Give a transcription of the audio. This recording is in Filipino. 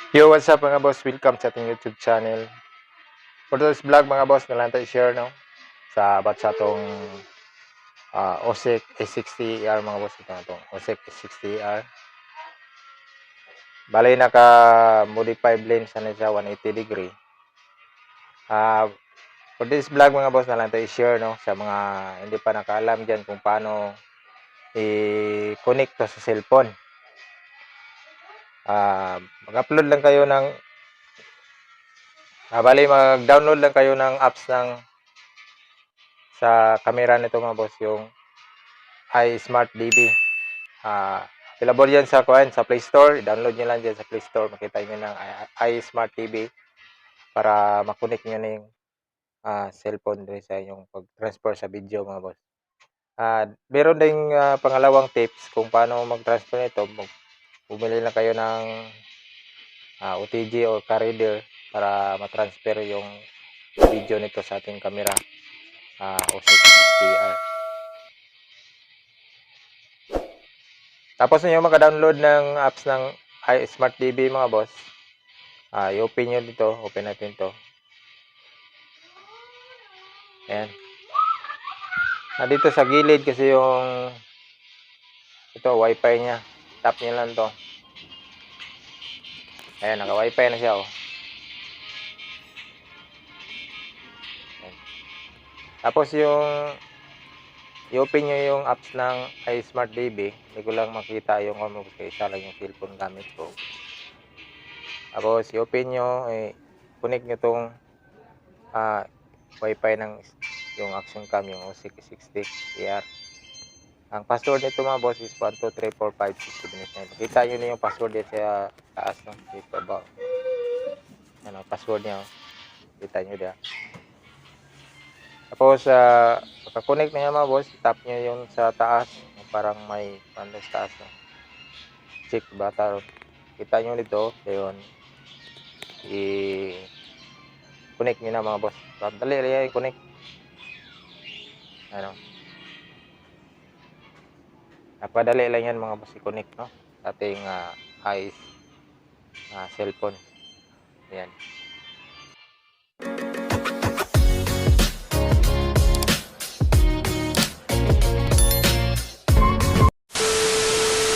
Yo, what's up mga boss? Welcome sa ating YouTube channel. For today's vlog mga boss, nalang tayo share no sa about sa itong OSEC A60R mga boss. Ito na itong OSEC A60R. Bali naka-modify blend sa siya 180 degree. For this vlog mga boss, nalang tayo share no sa mga hindi pa nakaalam dyan kung paano i-connect to sa cellphone. Mag-upload lang kayo ng bali mag-download lang kayo ng apps sa camera nito mga boss, yung iSmart DB. Available yan sa Play Store. I-download nyo lang dyan sa Play Store. Makita nyo ng iSmart TV para makunik nyo na yung cellphone rin sa inyong pag-transfer sa video mga boss. Meron ding pangalawang tips kung paano mag-transfer nito. Bumili lang kayo ng OTG or car reader para matransfer yung video nito sa ating camera O60R. Tapos nyo maka-download ng apps ng iSmart TV mga boss. I-open nyo dito. Open natin to. Ayan. Dito sa gilid kasi yung ito, wifi niya. Tap nyo lang to. Ayan, naka-wifi na siya. Oh. Ayan. Tapos yung i-open nyo yung apps ng iSmart TV. Hindi ko lang makita yung kasi isa lang yung cellphone gamit ko. Tapos i-open nyo, connect nyo tong wifi ng yung action cam, yung O60 AR. Ang password nito mga boss is 123456789. Kita nyo na yung password dito sa taas, no? Dito about. Ano, password niya. Kita nyo diyan. Tapos pagka-connect na yan mga boss, tap nyo yung sa taas, parang may pando sa taas, no? Check bata. Kita nyo dito, ayun. I-connect nyo na mga boss. Dali rin i-connect. Ano? Napadali lang yan mga boss i-connect, no? Ating cellphone. Ayan.